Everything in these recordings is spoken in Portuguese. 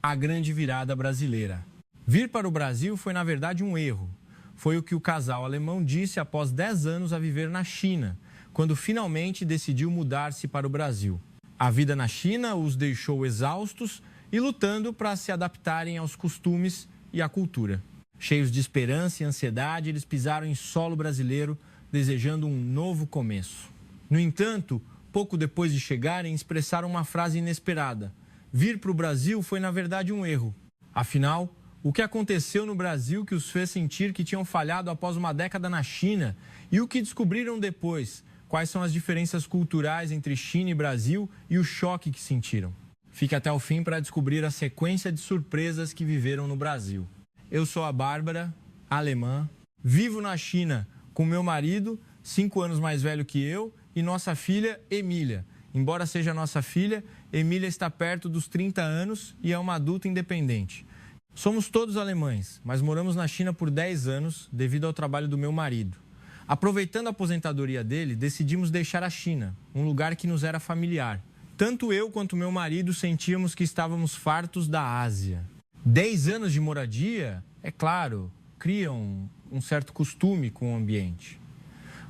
a grande virada brasileira. Vir para o Brasil foi, na verdade, um erro. Foi o que o casal alemão disse após 10 anos a viver na China, quando finalmente decidiu mudar-se para o Brasil. A vida na China os deixou exaustos e lutando para se adaptarem aos costumes e à cultura. Cheios de esperança e ansiedade, eles pisaram em solo brasileiro, desejando um novo começo. No entanto, pouco depois de chegarem, expressaram uma frase inesperada. Vir para o Brasil foi, na verdade, um erro. Afinal, o que aconteceu no Brasil que os fez sentir que tinham falhado após uma década na China e o que descobriram depois? Quais são as diferenças culturais entre China e Brasil e o choque que sentiram? Fique até o fim para descobrir a sequência de surpresas que viveram no Brasil. Eu sou a Bárbara, alemã, vivo na China com meu marido, 5 anos mais velho que eu, e nossa filha, Emília. Embora seja nossa filha, Emília está perto dos 30 anos e é uma adulta independente. Somos todos alemães, mas moramos na China por 10 anos devido ao trabalho do meu marido. Aproveitando a aposentadoria dele, decidimos deixar a China, um lugar que nos era familiar. Tanto eu quanto meu marido sentíamos que estávamos fartos da Ásia. 10 anos de moradia, é claro, criam um certo costume com o ambiente.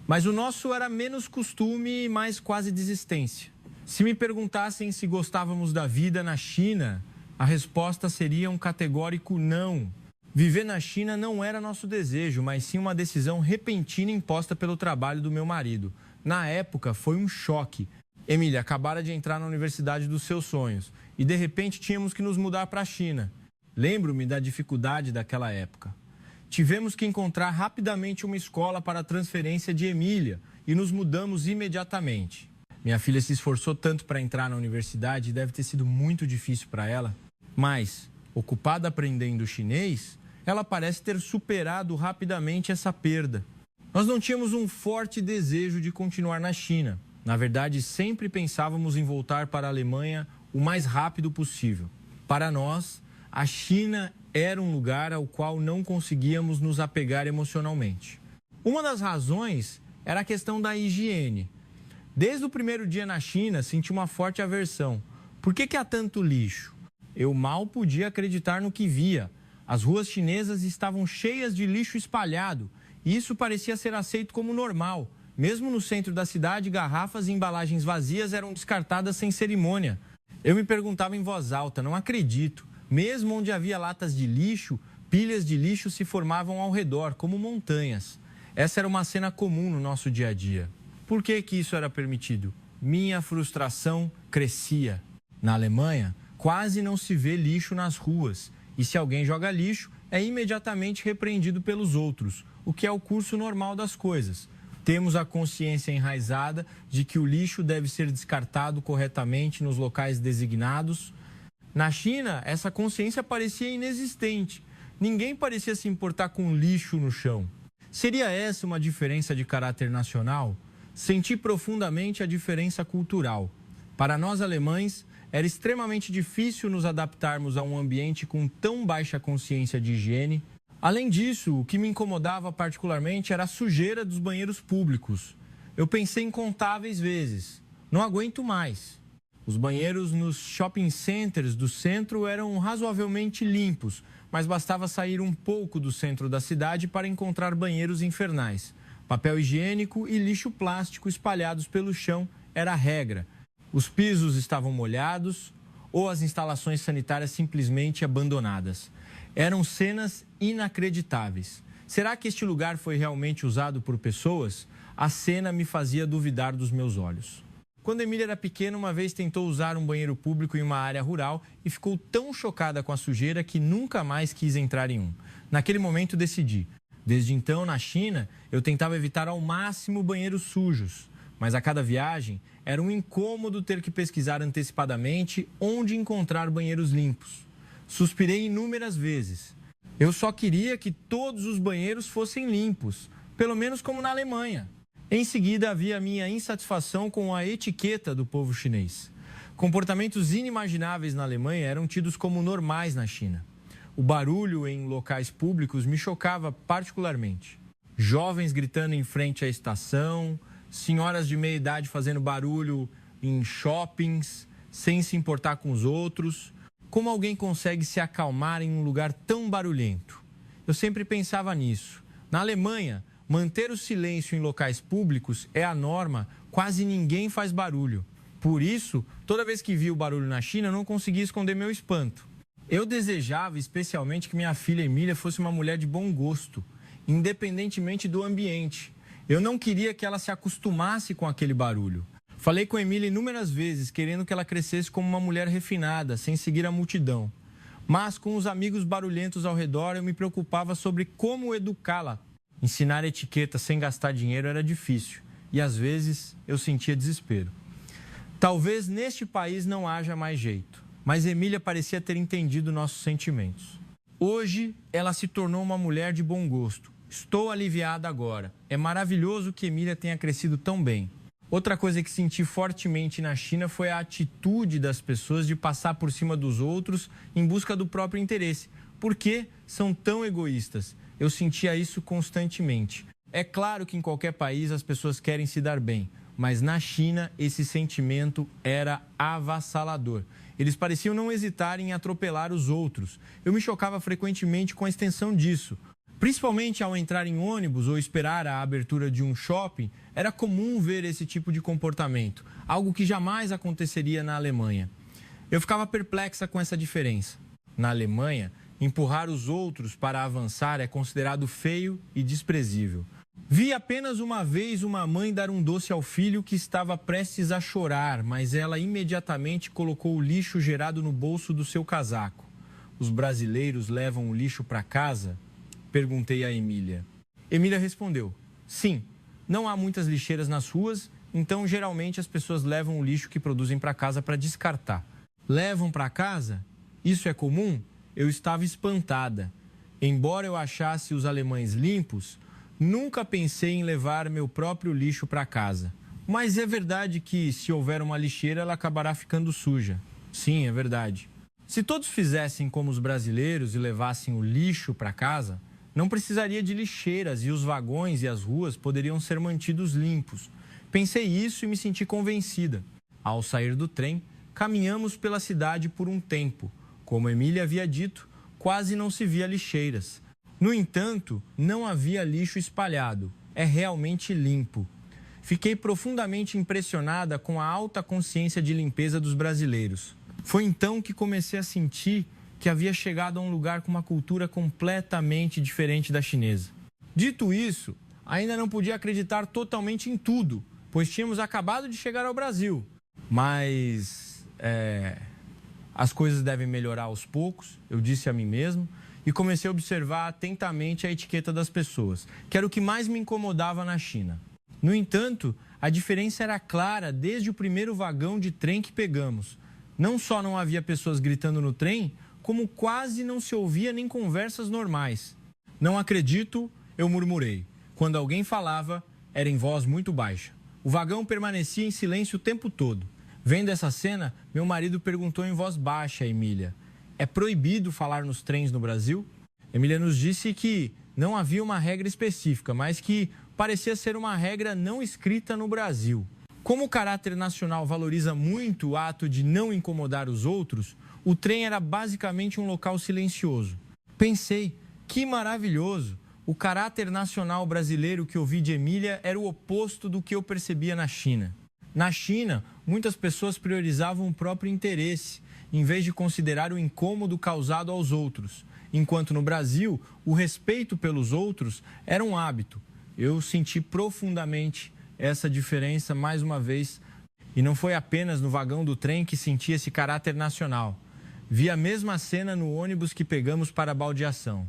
Mas o nosso era menos costume e mais quase desistência. Se me perguntassem se gostávamos da vida na China, a resposta seria um categórico não. Viver na China não era nosso desejo, mas sim uma decisão repentina imposta pelo trabalho do meu marido. Na época, foi um choque. Emília acabara de entrar na universidade dos seus sonhos e, de repente, tínhamos que nos mudar para a China. Lembro-me da dificuldade daquela época. Tivemos que encontrar rapidamente uma escola para a transferência de Emília e nos mudamos imediatamente. Minha filha se esforçou tanto para entrar na universidade e deve ter sido muito difícil para ela. Mas, ocupada aprendendo chinês, ela parece ter superado rapidamente essa perda. Nós não tínhamos um forte desejo de continuar na China. Na verdade, sempre pensávamos em voltar para a Alemanha o mais rápido possível. Para nós, a China era um lugar ao qual não conseguíamos nos apegar emocionalmente. Uma das razões era a questão da higiene. Desde o primeiro dia na China, senti uma forte aversão. Por que há tanto lixo? Eu mal podia acreditar no que via. As ruas chinesas estavam cheias de lixo espalhado e isso parecia ser aceito como normal. Mesmo no centro da cidade, garrafas e embalagens vazias eram descartadas sem cerimônia. Eu me perguntava em voz alta, não acredito. Mesmo onde havia latas de lixo, pilhas de lixo se formavam ao redor, como montanhas. Essa era uma cena comum no nosso dia a dia. Por que isso era permitido? Minha frustração crescia. Na Alemanha, quase não se vê lixo nas ruas. E se alguém joga lixo, é imediatamente repreendido pelos outros, o que é o curso normal das coisas. Temos a consciência enraizada de que o lixo deve ser descartado corretamente nos locais designados. Na China, essa consciência parecia inexistente. Ninguém parecia se importar com lixo no chão. Seria essa uma diferença de caráter nacional? Senti profundamente a diferença cultural. Para nós alemães, era extremamente difícil nos adaptarmos a um ambiente com tão baixa consciência de higiene. Além disso, o que me incomodava particularmente era a sujeira dos banheiros públicos. Eu pensei incontáveis vezes, não aguento mais. Os banheiros nos shopping centers do centro eram razoavelmente limpos, mas bastava sair um pouco do centro da cidade para encontrar banheiros infernais. Papel higiênico e lixo plástico espalhados pelo chão era a regra. Os pisos estavam molhados ou as instalações sanitárias simplesmente abandonadas. Eram cenas inacreditáveis. Será que este lugar foi realmente usado por pessoas? A cena me fazia duvidar dos meus olhos. Quando Emília era pequena, uma vez tentou usar um banheiro público em uma área rural e ficou tão chocada com a sujeira que nunca mais quis entrar em um. Naquele momento decidi. Desde então, na China, eu tentava evitar ao máximo banheiros sujos. Mas a cada viagem, era um incômodo ter que pesquisar antecipadamente onde encontrar banheiros limpos. Suspirei inúmeras vezes. Eu só queria que todos os banheiros fossem limpos, pelo menos como na Alemanha. Em seguida, havia a minha insatisfação com a etiqueta do povo chinês. Comportamentos inimagináveis na Alemanha eram tidos como normais na China. O barulho em locais públicos me chocava particularmente. Jovens gritando em frente à estação, senhoras de meia idade fazendo barulho em shoppings, sem se importar com os outros. Como alguém consegue se acalmar em um lugar tão barulhento? Eu sempre pensava nisso. Na Alemanha, manter o silêncio em locais públicos é a norma, quase ninguém faz barulho. Por isso, toda vez que vi o barulho na China, eu não conseguia esconder meu espanto. Eu desejava especialmente que minha filha Emília fosse uma mulher de bom gosto, independentemente do ambiente. Eu não queria que ela se acostumasse com aquele barulho. Falei com a Emília inúmeras vezes, querendo que ela crescesse como uma mulher refinada, sem seguir a multidão. Mas, com os amigos barulhentos ao redor, eu me preocupava sobre como educá-la. Ensinar etiqueta sem gastar dinheiro era difícil e, às vezes, eu sentia desespero. Talvez neste país não haja mais jeito, mas Emília parecia ter entendido nossos sentimentos. Hoje, ela se tornou uma mulher de bom gosto. Estou aliviada agora. É maravilhoso que Emília tenha crescido tão bem. Outra coisa que senti fortemente na China foi a atitude das pessoas de passar por cima dos outros em busca do próprio interesse. Por que são tão egoístas? Eu sentia isso constantemente. É claro que em qualquer país as pessoas querem se dar bem, mas na China esse sentimento era avassalador. Eles pareciam não hesitar em atropelar os outros. Eu me chocava frequentemente com a extensão disso. Principalmente ao entrar em ônibus ou esperar a abertura de um shopping, era comum ver esse tipo de comportamento, algo que jamais aconteceria na Alemanha. Eu ficava perplexa com essa diferença. Na Alemanha, empurrar os outros para avançar é considerado feio e desprezível. Vi apenas uma vez uma mãe dar um doce ao filho que estava prestes a chorar, mas ela imediatamente colocou o lixo gerado no bolso do seu casaco. Os brasileiros levam o lixo para casa? Perguntei a Emília. Emília respondeu: sim, não há muitas lixeiras nas ruas, então geralmente as pessoas levam o lixo que produzem para casa para descartar. Levam para casa? Isso é comum? Eu estava espantada. Embora eu achasse os alemães limpos, nunca pensei em levar meu próprio lixo para casa. Mas é verdade que, se houver uma lixeira, ela acabará ficando suja. Sim, é verdade. Se todos fizessem como os brasileiros e levassem o lixo para casa, não precisaria de lixeiras e os vagões e as ruas poderiam ser mantidos limpos. Pensei isso e me senti convencida. Ao sair do trem, caminhamos pela cidade por um tempo. Como Emília havia dito, quase não se via lixeiras. No entanto, não havia lixo espalhado. É realmente limpo. Fiquei profundamente impressionada com a alta consciência de limpeza dos brasileiros. Foi então que comecei a sentir que havia chegado a um lugar com uma cultura completamente diferente da chinesa. Dito isso, ainda não podia acreditar totalmente em tudo, pois tínhamos acabado de chegar ao Brasil. Mas as coisas devem melhorar aos poucos, eu disse a mim mesmo, e comecei a observar atentamente a etiqueta das pessoas, que era o que mais me incomodava na China. No entanto, a diferença era clara desde o primeiro vagão de trem que pegamos. Não só não havia pessoas gritando no trem, como quase não se ouvia nem conversas normais. Não acredito, eu murmurei. Quando alguém falava, era em voz muito baixa. O vagão permanecia em silêncio o tempo todo. Vendo essa cena, meu marido perguntou em voz baixa a Emília: é proibido falar nos trens no Brasil? Emília nos disse que não havia uma regra específica, mas que parecia ser uma regra não escrita no Brasil. Como o caráter nacional valoriza muito o ato de não incomodar os outros, o trem era basicamente um local silencioso. Pensei, que maravilhoso! O caráter nacional brasileiro que ouvi de Emília era o oposto do que eu percebia na China. Na China, muitas pessoas priorizavam o próprio interesse, em vez de considerar o incômodo causado aos outros. Enquanto no Brasil, o respeito pelos outros era um hábito. Eu senti profundamente essa diferença mais uma vez. E não foi apenas no vagão do trem que senti esse caráter nacional. Vi a mesma cena no ônibus que pegamos para a baldeação.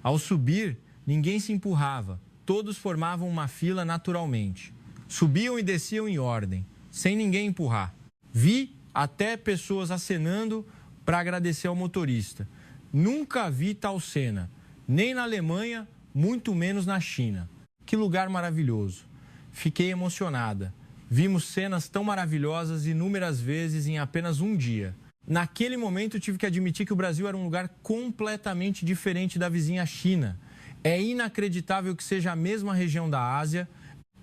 Ao subir, ninguém se empurrava. Todos formavam uma fila naturalmente. Subiam e desciam em ordem, sem ninguém empurrar. Vi até pessoas acenando para agradecer ao motorista. Nunca vi tal cena, nem na Alemanha, muito menos na China. Que lugar maravilhoso. Fiquei emocionada. Vimos cenas tão maravilhosas inúmeras vezes em apenas um dia. Naquele momento, tive que admitir que o Brasil era um lugar completamente diferente da vizinha China. É inacreditável que seja a mesma região da Ásia,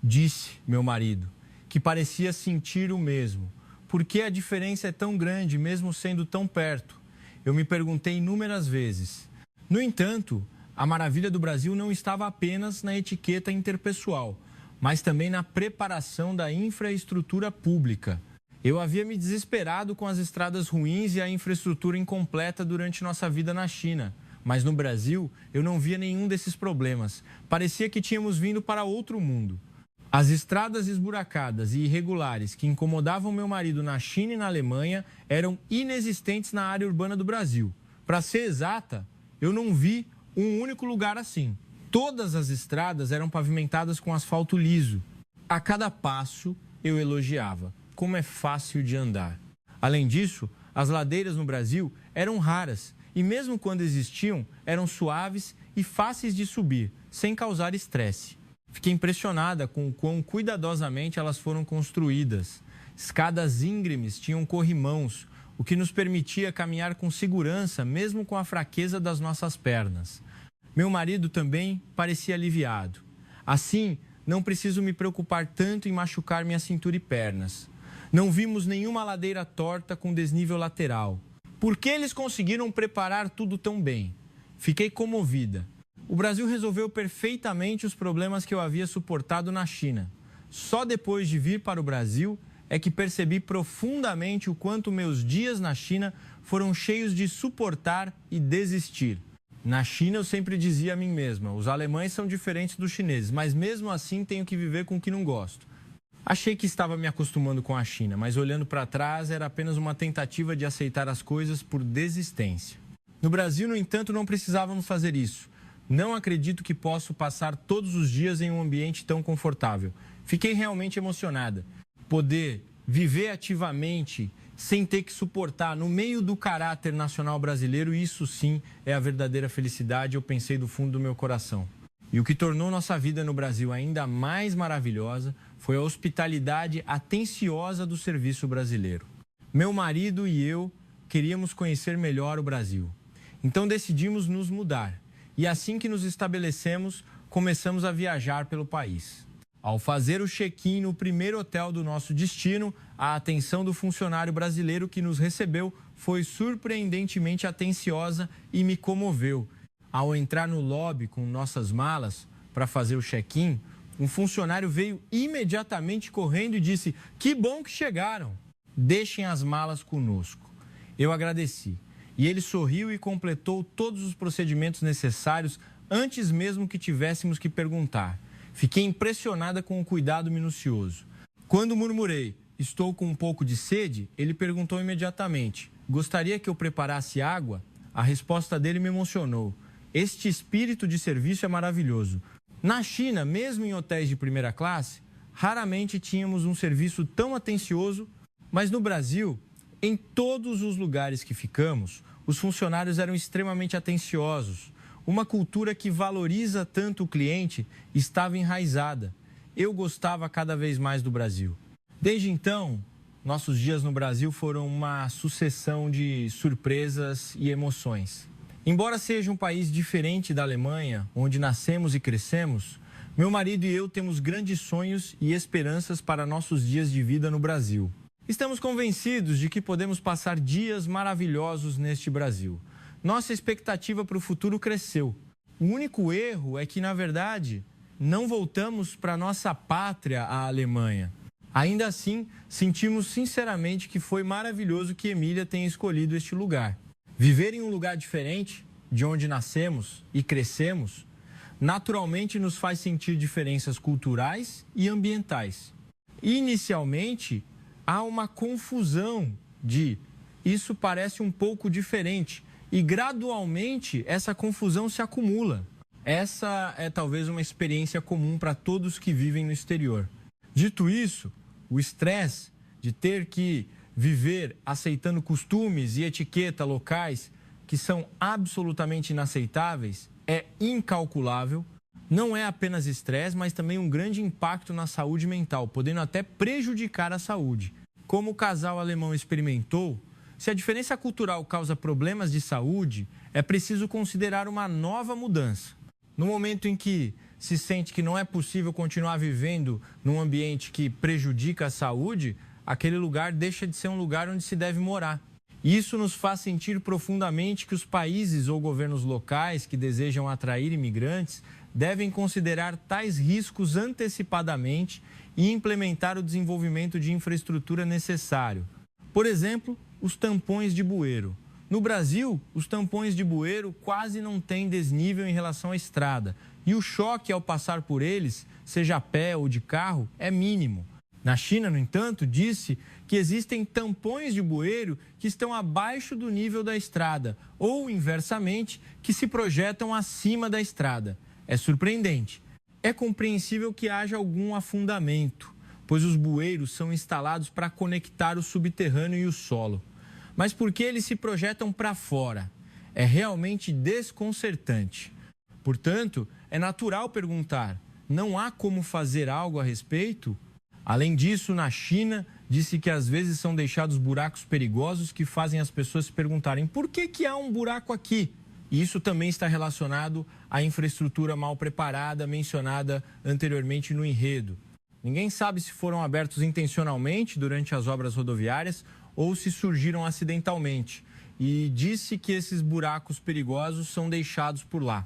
disse meu marido, que parecia sentir o mesmo. Por que a diferença é tão grande, mesmo sendo tão perto? eu me perguntei inúmeras vezes. No entanto, a maravilha do Brasil não estava apenas na etiqueta interpessoal, mas também na preparação da infraestrutura pública. Eu havia me desesperado com as estradas ruins e a infraestrutura incompleta durante nossa vida na China. Mas no Brasil, eu não via nenhum desses problemas. Parecia que tínhamos vindo para outro mundo. As estradas esburacadas e irregulares que incomodavam meu marido na China e na Alemanha eram inexistentes na área urbana do Brasil. Para ser exata, eu não vi um único lugar assim. Todas as estradas eram pavimentadas com asfalto liso. A cada passo, eu elogiava. Como é fácil de andar. Além disso, as ladeiras no Brasil eram raras e mesmo quando existiam, eram suaves e fáceis de subir, sem causar estresse. Fiquei impressionada com o quão cuidadosamente elas foram construídas. Escadas íngremes tinham corrimãos, o que nos permitia caminhar com segurança, mesmo com a fraqueza das nossas pernas. Meu marido também parecia aliviado. Assim, não preciso me preocupar tanto em machucar minha cintura e pernas. Não vimos nenhuma ladeira torta com desnível lateral. Por que eles conseguiram preparar tudo tão bem? Fiquei comovida. O Brasil resolveu perfeitamente os problemas que eu havia suportado na China. Só depois de vir para o Brasil é que percebi profundamente o quanto meus dias na China foram cheios de suportar e desistir. Na China eu sempre dizia a mim mesma, os alemães são diferentes dos chineses, mas mesmo assim tenho que viver com o que não gosto. Achei que estava me acostumando com a China, mas olhando para trás era apenas uma tentativa de aceitar as coisas por desistência. No Brasil, no entanto, não precisávamos fazer isso. Não acredito que posso passar todos os dias em um ambiente tão confortável. Fiquei realmente emocionada. Poder viver ativamente, sem ter que suportar, no meio do caráter nacional brasileiro, isso sim é a verdadeira felicidade, eu pensei do fundo do meu coração. E o que tornou nossa vida no Brasil ainda mais maravilhosa foi a hospitalidade atenciosa do serviço brasileiro. Meu marido e eu queríamos conhecer melhor o Brasil. Então decidimos nos mudar. E assim que nos estabelecemos, começamos a viajar pelo país. Ao fazer o check-in no primeiro hotel do nosso destino, a atenção do funcionário brasileiro que nos recebeu foi surpreendentemente atenciosa e me comoveu. Ao entrar no lobby com nossas malas para fazer o check-in, um funcionário veio imediatamente correndo e disse: "Que bom que chegaram, deixem as malas conosco." Eu agradeci. E ele sorriu e completou todos os procedimentos necessários antes mesmo que tivéssemos que perguntar. Fiquei impressionada com o cuidado minucioso. Quando murmurei, "Estou com um pouco de sede", ele perguntou imediatamente: "Gostaria que eu preparasse água?" A resposta dele me emocionou. Este espírito de serviço é maravilhoso. Na China, mesmo em hotéis de primeira classe, raramente tínhamos um serviço tão atencioso, mas no Brasil, em todos os lugares que ficamos, os funcionários eram extremamente atenciosos. Uma cultura que valoriza tanto o cliente estava enraizada. Eu gostava cada vez mais do Brasil. Desde então, nossos dias no Brasil foram uma sucessão de surpresas e emoções. Embora seja um país diferente da Alemanha, onde nascemos e crescemos, meu marido e eu temos grandes sonhos e esperanças para nossos dias de vida no Brasil. Estamos convencidos de que podemos passar dias maravilhosos neste Brasil. Nossa expectativa para o futuro cresceu. O único erro é que, na verdade, não voltamos para nossa pátria, a Alemanha. Ainda assim, sentimos sinceramente que foi maravilhoso que Emília tenha escolhido este lugar. Viver em um lugar diferente, de onde nascemos e crescemos, naturalmente nos faz sentir diferenças culturais e ambientais. Inicialmente, há uma confusão de isso parece um pouco diferente e gradualmente essa confusão se acumula. Essa é talvez uma experiência comum para todos que vivem no exterior. Dito isso, o estresse de ter que viver aceitando costumes e etiqueta locais que são absolutamente inaceitáveis é incalculável. Não é apenas estresse, mas também um grande impacto na saúde mental, podendo até prejudicar a saúde. Como o casal alemão experimentou, se a diferença cultural causa problemas de saúde, é preciso considerar uma nova mudança. No momento em que se sente que não é possível continuar vivendo num ambiente que prejudica a saúde, aquele lugar deixa de ser um lugar onde se deve morar. Isso nos faz sentir profundamente que os países ou governos locais que desejam atrair imigrantes devem considerar tais riscos antecipadamente e implementar o desenvolvimento de infraestrutura necessário. Por exemplo, os tampões de bueiro. No Brasil, os tampões de bueiro quase não têm desnível em relação à estrada e o choque ao passar por eles, seja a pé ou de carro, é mínimo. Na China, no entanto, disse que existem tampões de bueiro que estão abaixo do nível da estrada ou, inversamente, que se projetam acima da estrada. É surpreendente. É compreensível que haja algum afundamento, pois os bueiros são instalados para conectar o subterrâneo e o solo. Mas por que eles se projetam para fora? É realmente desconcertante. Portanto, é natural perguntar: não há como fazer algo a respeito? Além disso, na China, disse que às vezes são deixados buracos perigosos que fazem as pessoas se perguntarem por que há um buraco aqui? E isso também está relacionado à infraestrutura mal preparada mencionada anteriormente no enredo. Ninguém sabe se foram abertos intencionalmente durante as obras rodoviárias ou se surgiram acidentalmente. E disse que esses buracos perigosos são deixados por lá.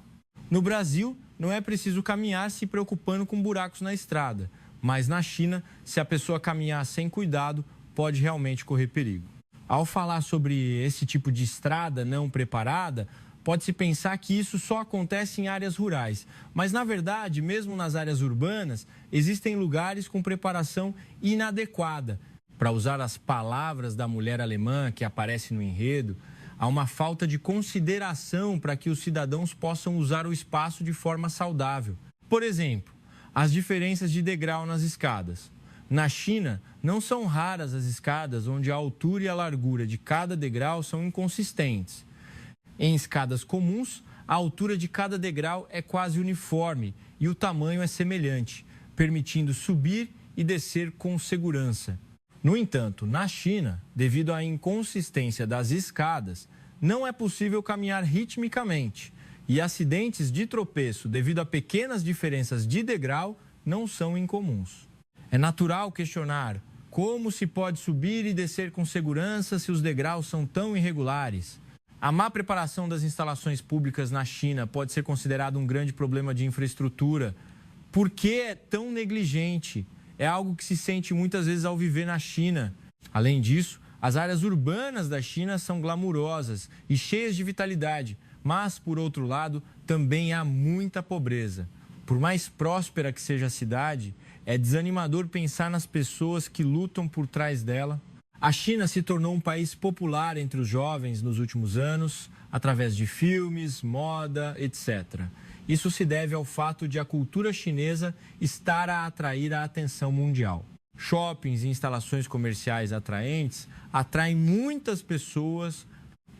No Brasil, não é preciso caminhar se preocupando com buracos na estrada. Mas na China, se a pessoa caminhar sem cuidado, pode realmente correr perigo. Ao falar sobre esse tipo de estrada não preparada, pode-se pensar que isso só acontece em áreas rurais. Mas, na verdade, mesmo nas áreas urbanas, existem lugares com preparação inadequada. Para usar as palavras da mulher alemã que aparece no enredo, há uma falta de consideração para que os cidadãos possam usar o espaço de forma saudável. Por exemplo, as diferenças de degrau nas escadas. Na China, não são raras as escadas onde a altura e a largura de cada degrau são inconsistentes. Em escadas comuns, a altura de cada degrau é quase uniforme e o tamanho é semelhante, permitindo subir e descer com segurança. No entanto, na China, devido à inconsistência das escadas, não é possível caminhar ritmicamente. E acidentes de tropeço devido a pequenas diferenças de degrau não são incomuns. É natural questionar como se pode subir e descer com segurança se os degraus são tão irregulares. A má preparação das instalações públicas na China pode ser considerado um grande problema de infraestrutura. Por que é tão negligente? É algo que se sente muitas vezes ao viver na China. Além disso, as áreas urbanas da China são glamourosas e cheias de vitalidade. Mas, por outro lado, também há muita pobreza. Por mais próspera que seja a cidade, é desanimador pensar nas pessoas que lutam por trás dela. A China se tornou um país popular entre os jovens nos últimos anos, através de filmes, moda, etc. Isso se deve ao fato de a cultura chinesa estar a atrair a atenção mundial. Shoppings e instalações comerciais atraentes atraem muitas pessoas.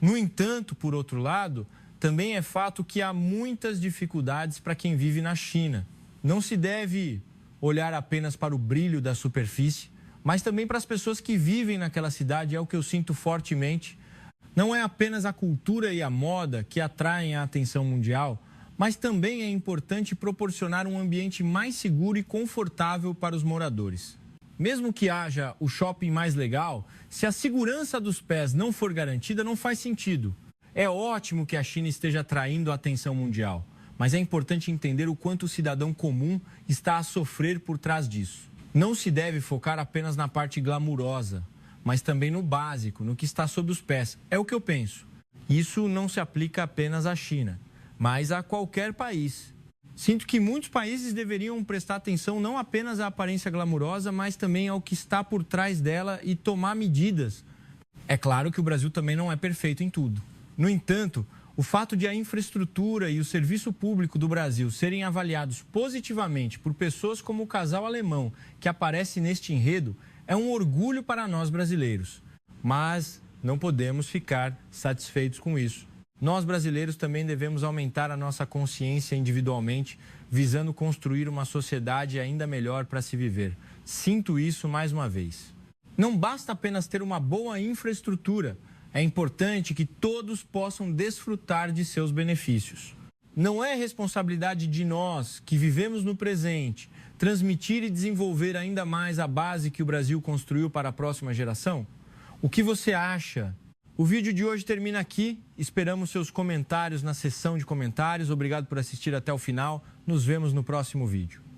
No entanto, por outro lado, também é fato que há muitas dificuldades para quem vive na China. Não se deve olhar apenas para o brilho da superfície, mas também para as pessoas que vivem naquela cidade, é o que eu sinto fortemente. Não é apenas a cultura e a moda que atraem a atenção mundial, mas também é importante proporcionar um ambiente mais seguro e confortável para os moradores. Mesmo que haja o shopping mais legal, se a segurança dos pés não for garantida, não faz sentido. É ótimo que a China esteja atraindo a atenção mundial, mas é importante entender o quanto o cidadão comum está a sofrer por trás disso. Não se deve focar apenas na parte glamurosa, mas também no básico, no que está sob os pés. É o que eu penso. Isso não se aplica apenas à China, mas a qualquer país. Sinto que muitos países deveriam prestar atenção não apenas à aparência glamurosa, mas também ao que está por trás dela e tomar medidas. É claro que o Brasil também não é perfeito em tudo. No entanto, o fato de a infraestrutura e o serviço público do Brasil serem avaliados positivamente por pessoas como o casal alemão que aparece neste enredo é um orgulho para nós brasileiros. Mas não podemos ficar satisfeitos com isso. Nós brasileiros também devemos aumentar a nossa consciência individualmente, visando construir uma sociedade ainda melhor para se viver. Sinto isso mais uma vez. Não basta apenas ter uma boa infraestrutura. É importante que todos possam desfrutar de seus benefícios. Não é responsabilidade de nós, que vivemos no presente, transmitir e desenvolver ainda mais a base que o Brasil construiu para a próxima geração? O que você acha? O vídeo de hoje termina aqui. Esperamos seus comentários na seção de comentários. Obrigado por assistir até o final. Nos vemos no próximo vídeo.